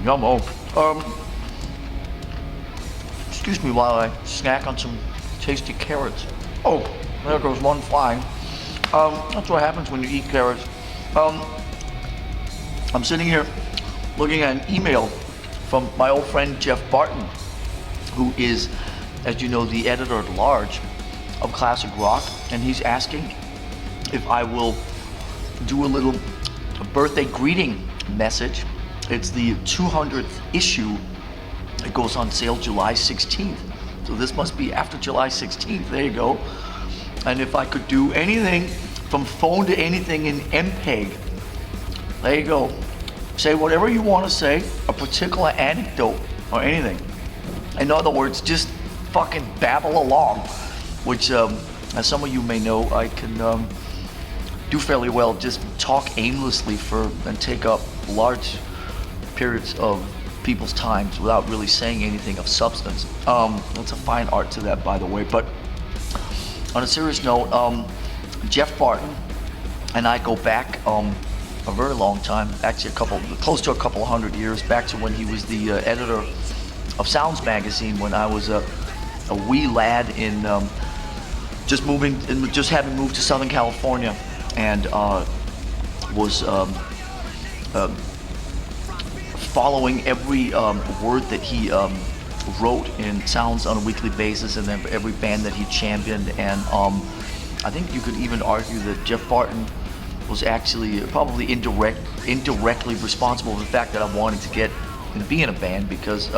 Yummo. Excuse me while I snack on some tasty carrots. Oh, there goes one flying. That's what happens when you eat carrots. I'm sitting here looking at an email from my old friend Jeff Barton, who is, as you know, the editor-at-large of Classic Rock, and he's asking if I will do a little birthday greeting message. It's the 200th issue. It goes on sale July 16th. So this must be after July 16th. There you go. And if I could do anything from phone to anything in MPEG, there you go. Say whatever you want to say, a particular anecdote or anything. In other words, just fucking babble along, which, as some of you may know, I can do fairly well. Just talk aimlessly and take up large periods of people's times without really saying anything of substance. It's a fine art to that, by the way. But on a serious note, Jeff Barton and I go back a very long time, actually close to a couple 100 years, back to when he was the editor of Sounds magazine, when I was a wee lad in just having moved to Southern California, and was following every word that he wrote in Sounds on a weekly basis, and then every band that he championed. And I think you could even argue that Jeff Barton was actually probably indirectly responsible for the fact that I wanted to get and be in a band, because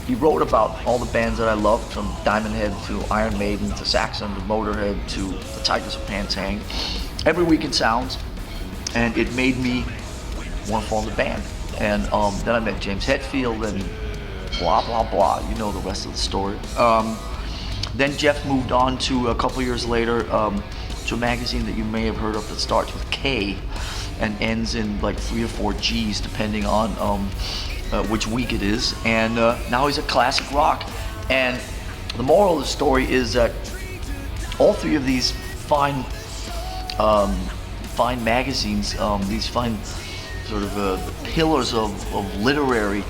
he wrote about all the bands that I loved, from Diamond Head to Iron Maiden to Saxon to Motorhead to the Tigers of Pantang, every week in Sounds, and it made me want to form the band. And then I met James Hetfield and blah, blah, blah. You know the rest of the story. Then Jeff moved on to, a couple years later, to a magazine that you may have heard of that starts with K and ends in like 3 or 4 G's, depending on which week it is. And now he's at Classic Rock. And the moral of the story is that all 3 of these fine magazines, these fine sort of pillars of literary,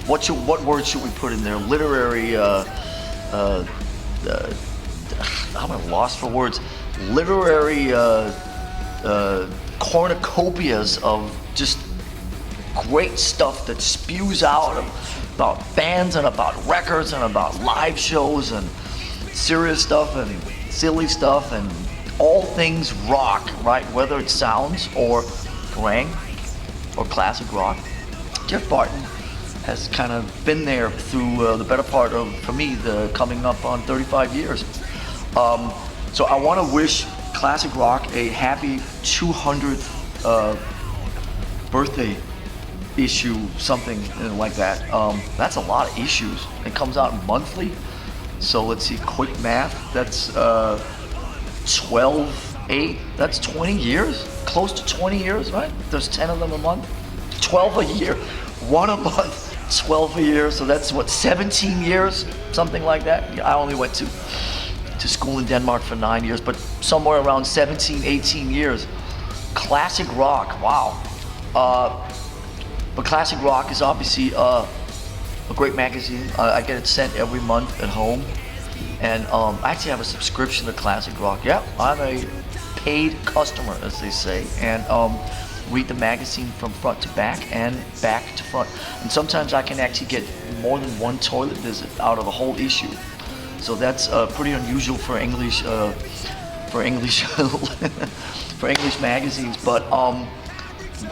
what words should we put in there? Literary, I'm at a loss for words. Literary cornucopias of just great stuff that spews out about bands and about records and about live shows and serious stuff and silly stuff and all things rock, right? Whether it Sounds or Kerrang or Classic Rock. Jeff Barton has kind of been there through the better part of, for me, the coming up on 35 years. So I want to wish Classic Rock a happy 200th birthday issue, something like that. That's a lot of issues. It comes out monthly. So let's see, quick math. That's 12/8. That's 20 years. Close to 20 years, right? There's 10 of them a month. 12 a year. 1 a month. 12 a year. So that's what, 17 years, something like that. I only went to school in Denmark for 9 years, but somewhere around 17, 18 years. Classic Rock, wow. But Classic Rock is obviously a great magazine. I get it sent every month at home. And I actually have a subscription to Classic Rock. Yeah, I'm a paid customer, as they say. And read the magazine from front to back and back to front. And sometimes I can actually get more than one toilet visit out of a whole issue. So that's pretty unusual for English for English magazines. But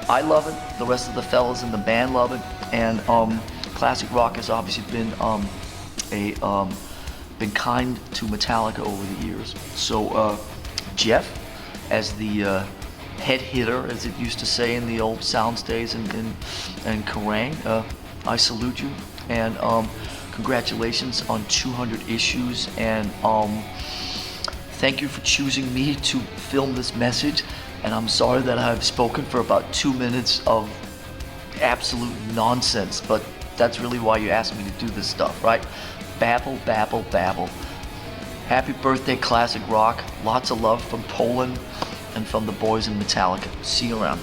I love it. The rest of the fellas in the band love it. And Classic Rock has obviously been been kind to Metallica over the years. So Jeff, as the head hitter, as it used to say in the old Sounds days and Kerrang, I salute you, and congratulations on 200 issues, and thank you for choosing me to film this message. And I'm sorry that I've spoken for about 2 minutes of absolute nonsense, but that's really why you asked me to do this stuff, right? Babble, babble, babble. Happy birthday, Classic Rock. Lots of love from Poland and from the boys in Metallica. See you around.